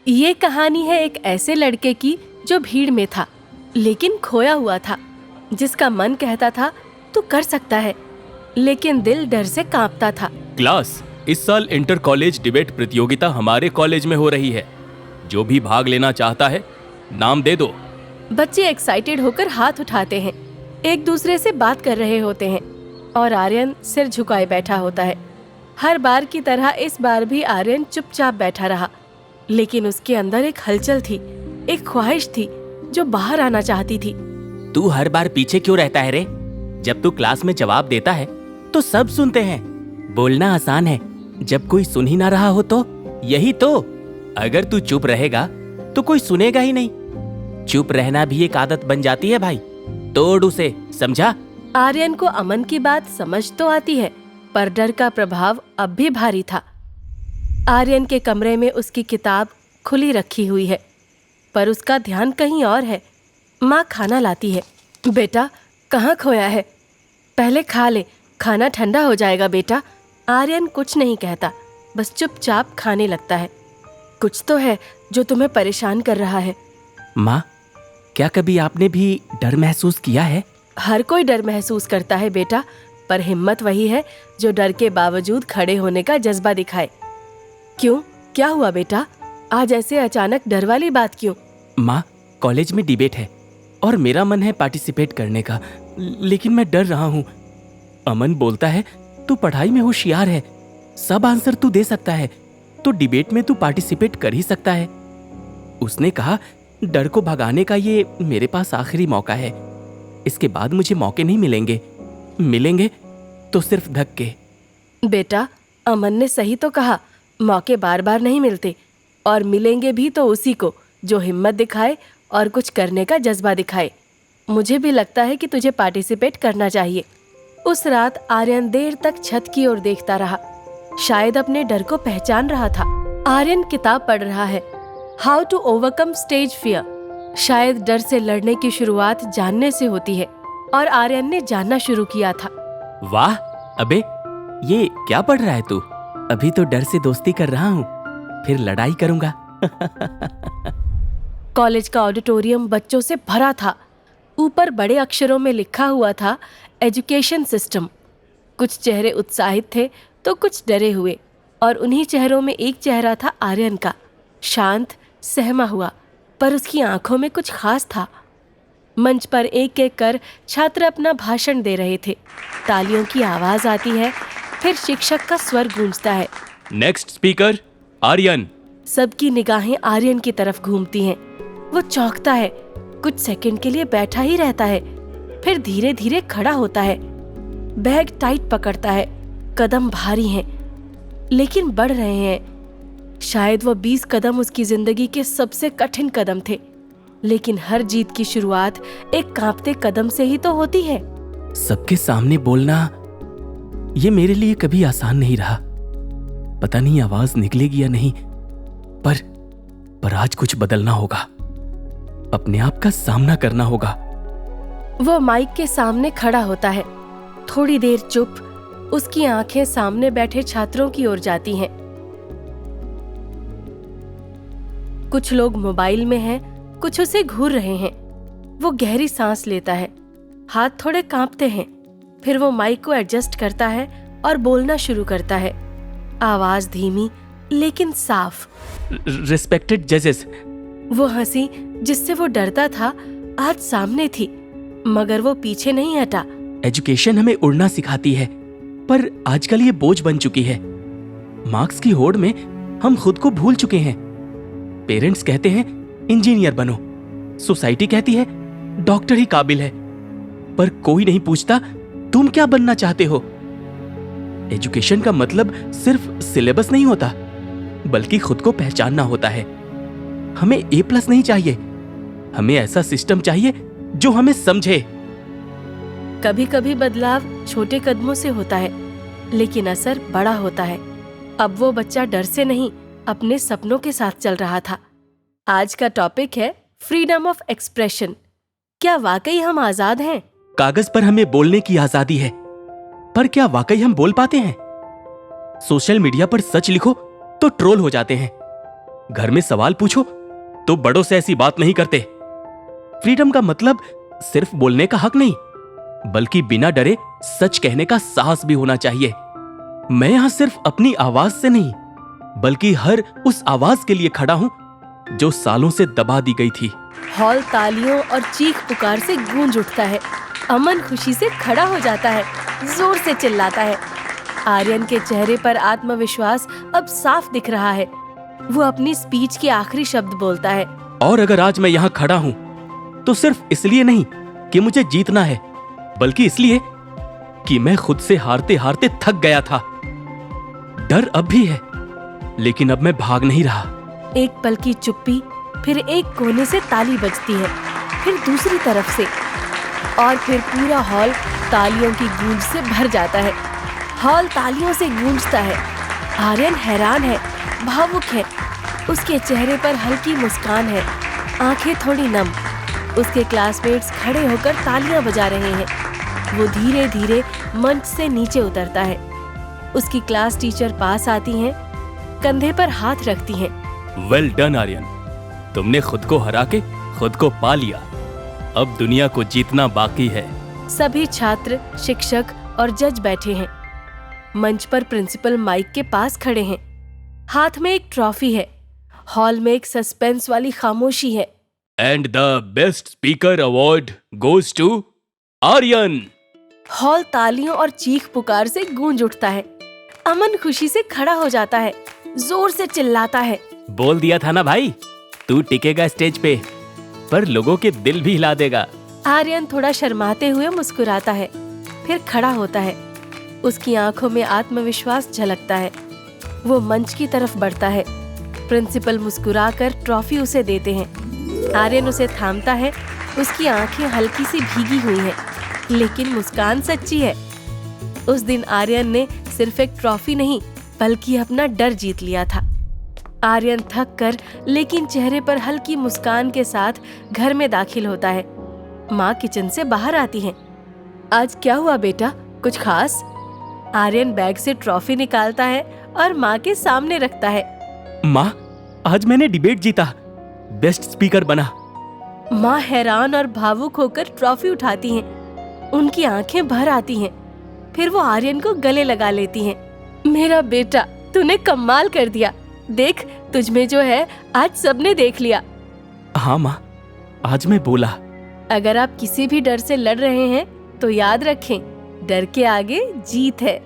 ये कहानी है एक ऐसे लड़के की जो भीड़ में था लेकिन खोया हुआ था, जिसका मन कहता था तू कर सकता है, लेकिन दिल डर से कांपता था। क्लास, इस साल इंटर कॉलेज डिबेट प्रतियोगिता हमारे कॉलेज में हो रही है। जो भी भाग लेना चाहता है नाम दे दो। बच्चे एक्साइटेड होकर हाथ उठाते हैं, एक दूसरे से बात कर रहे होते हैं और आर्यन सिर झुकाए बैठा होता है। हर बार की तरह इस बार भी आर्यन चुपचाप बैठा रहा, लेकिन उसके अंदर एक हलचल थी, एक ख्वाहिश थी जो बाहर आना चाहती थी। तू हर बार पीछे क्यों रहता है रे? जब तू क्लास में जवाब देता है तो सब सुनते हैं। बोलना आसान है, जब कोई सुन ही ना रहा हो तो। यही तो, अगर तू चुप रहेगा तो कोई सुनेगा ही नहीं। चुप रहना भी एक आदत बन जाती है भाई, तोड़ उसे, समझा? आर्यन को अमन की बात समझ तो आती है, पर डर का प्रभाव अब भी भारी था। आर्यन के कमरे में उसकी किताब खुली रखी हुई है, पर उसका ध्यान कहीं और है। माँ खाना लाती है। बेटा, कहाँ खोया है? पहले खा ले, खाना ठंडा हो जाएगा बेटा। आर्यन कुछ नहीं कहता, बस चुपचाप खाने लगता है। कुछ तो है जो तुम्हें परेशान कर रहा है। माँ, क्या कभी आपने भी डर महसूस किया है? हर कोई डर महसूस करता है बेटा, पर हिम्मत वही है जो डर के बावजूद खड़े होने का जज्बा दिखाए। क्यों, क्या हुआ बेटा? आज ऐसे अचानक डर वाली बात क्यों? माँ, कॉलेज में डिबेट है और मेरा मन है पार्टिसिपेट करने का, लेकिन मैं डर रहा हूँ। अमन बोलता है तू पढ़ाई में होशियार है, सब आंसर तू दे सकता है, तो डिबेट में तू पार्टिसिपेट कर ही सकता है। उसने कहा डर को भगाने का ये मेरे पास आखिरी मौका है, इसके बाद मुझे मौके नहीं मिलेंगे। मिलेंगे तो सिर्फ धक्के। बेटा, अमन ने सही तो कहा, मौके बार बार नहीं मिलते, और मिलेंगे भी तो उसी को जो हिम्मत दिखाए और कुछ करने का जज्बा दिखाए। मुझे भी लगता है कि तुझे पार्टिसिपेट करना चाहिए। उस रात आर्यन देर तक छत की ओर देखता रहा, शायद अपने डर को पहचान रहा था। आर्यन किताब पढ़ रहा है, how to overcome stage fear. शायद डर से लड़ने की शुरुआत जानने से होती है, और आर्यन ने जानना शुरू किया था। वाह, अबे ये क्या पढ़ रहा है तू? अभी तो डर से दोस्ती कर रहा हूँ, फिर लड़ाई करूंगा। कॉलेज का ऑडिटोरियम बच्चों से भरा था। ऊपर बड़े अक्षरों में लिखा हुआ था, एजुकेशन सिस्टम। कुछ चेहरे उत्साहित थे तो कुछ डरे हुए, और उन्हीं चेहरों में एक चेहरा था आर्यन का, शांत, सहमा हुआ, पर उसकी आंखों में कुछ खास था। मंच पर एक एक कर छात्र अपना भाषण दे रहे थे। तालियों की आवाज आती है, फिर शिक्षक का स्वर गूंजता है, नेक्स्ट स्पीकर आर्यन। सबकी निगाहें आर्यन की तरफ घूमती हैं। वो चौंकता है, कुछ सेकंड के लिए बैठा ही रहता है, फिर धीरे धीरे खड़ा होता है। बैग टाइट पकड़ता है, कदम भारी हैं, लेकिन बढ़ रहे हैं। शायद वो 20 कदम उसकी जिंदगी के सबसे कठिन कदम थे, लेकिन हर जीत की शुरुआत एक कांपते कदम से ही तो होती है। सबके सामने बोलना ये मेरे लिए कभी आसान नहीं रहा। पता नहीं आवाज निकलेगी या नहीं, पर आज कुछ बदलना होगा। अपने आप का सामना करना होगा। वो माइक के सामने खड़ा होता है, थोड़ी देर चुप, उसकी आंखें सामने बैठे छात्रों की ओर जाती हैं। कुछ लोग मोबाइल में हैं, कुछ उसे घूर रहे हैं। वो गहरी सांस लेता है, हाथ थोड़े कांपते हैं, फिर वो माइक को एडजस्ट करता है और बोलना शुरू करता है। आवाज धीमी लेकिन साफ। रिस्पेक्टेड जजेस। वो हंसी जिससे वो डरता था आज सामने थी, मगर वो पीछे नहीं हटा। एजुकेशन हमें उड़ना सिखाती है, पर आजकल ये बोझ बन चुकी है। मार्क्स की होड़ में हम खुद को भूल चुके हैं। पेरेंट्स कहते हैं इंजीनियर बनो, सोसाइटी कहती है डॉक्टर ही काबिल है, पर कोई नहीं पूछता तुम क्या बनना चाहते हो। एजुकेशन का मतलब सिर्फ सिलेबस नहीं होता, बल्कि खुद को पहचानना होता है। हमें A+ नहीं चाहिए, हमें ऐसा सिस्टम चाहिए जो हमें समझे। कभी कभी बदलाव छोटे कदमों से होता है, लेकिन असर बड़ा होता है। अब वो बच्चा डर से नहीं, अपने सपनों के साथ चल रहा था। आज का टॉपिक है फ्रीडम ऑफ एक्सप्रेशन। क्या वाकई हम आजाद हैं? कागज पर हमें बोलने की आजादी है, पर क्या वाकई हम बोल पाते हैं? सोशल मीडिया पर सच लिखो तो ट्रोल हो जाते हैं, घर में सवाल पूछो तो बड़ों से ऐसी बात नहीं करते। फ्रीडम का मतलब सिर्फ बोलने का हक नहीं, बल्कि बिना डरे सच कहने का साहस भी होना चाहिए। मैं यहां सिर्फ अपनी आवाज से नहीं, बल्कि हर उस आवाज के लिए खड़ा हूं जो सालों से दबा दी गई थी। हॉल तालियों और चीख पुकार से गूंज उठता है। अमन खुशी से खड़ा हो जाता है, जोर से चिल्लाता है। आर्यन के चेहरे पर आत्मविश्वास अब साफ दिख रहा है। वो अपनी स्पीच के आखिरी शब्द बोलता है। और अगर आज मैं यहाँ खड़ा हूं तो सिर्फ इसलिए नहीं कि मुझे जीतना है, बल्कि इसलिए कि मैं खुद से हारते हारते थक गया था। डर अब भी है, लेकिन अब मैं भाग नहीं रहा। एक पल की चुप्पी, फिर एक कोने से ताली बजती है, फिर दूसरी तरफ से, और फिर पूरा हॉल तालियों की गूंज से भर जाता है। हॉल तालियों से गूंजता है। आर्यन हैरान है, भावुक है। उसके चेहरे पर हल्की मुस्कान है, आंखें थोड़ी नम। उसके क्लासमेट्स खड़े होकर तालियां बजा रहे हैं। वो धीरे धीरे मंच से नीचे उतरता है। उसकी क्लास टीचर पास आती हैं, कंधे पर हाथ रखती हैं। वेल डन आर्यन, तुमने खुद को हरा के खुद को पा लिया। अब दुनिया को जीतना बाकी है। सभी छात्र, शिक्षक और जज बैठे हैं। मंच पर प्रिंसिपल माइक के पास खड़े हैं। हाथ में एक ट्रॉफी है। हॉल में एक सस्पेंस वाली खामोशी है। And the best speaker award goes to Aryan. Hall तालियों और चीख पुकार से गूंज उठता है। अमन खुशी से खड़ा हो जाता है, जोर से चिल्लाता है। बोल दिया था ना भाई, तू टिकेगा स्टेज पे, पर लोगों के दिल भी हिला देगा। आर्यन थोड़ा शर्माते हुए मुस्कुराता है, फिर खड़ा होता है। उसकी आंखों में आत्मविश्वास झलकता है। वो मंच की तरफ बढ़ता है। प्रिंसिपल मुस्कुराकर ट्रॉफी उसे देते हैं। आर्यन उसे थामता है। उसकी आंखें हल्की सी भीगी हुई हैं, लेकिन मुस्कान सच्ची है। उस दिन आर्यन ने सिर्फ एक ट्रॉफी नहीं, बल्कि अपना डर जीत लिया था। आर्यन थक कर लेकिन चेहरे पर हल्की मुस्कान के साथ घर में दाखिल होता है। माँ किचन से बाहर आती हैं। आज क्या हुआ बेटा, कुछ खास? आर्यन बैग से ट्रॉफी निकालता है और माँ के सामने रखता है। माँ, आज मैंने डिबेट जीता, बेस्ट स्पीकर बना। माँ हैरान और भावुक होकर ट्रॉफी उठाती हैं। उनकी आंखें भर आती हैं। फिर वो आर्यन को गले लगा लेती हैं। मेरा बेटा, तूने कमाल कर दिया। देख, तुझमें जो है आज सबने देख लिया। हाँ माँ, आज मैं बोला। अगर आप किसी भी डर से लड़ रहे हैं तो याद रखें, डर के आगे जीत है।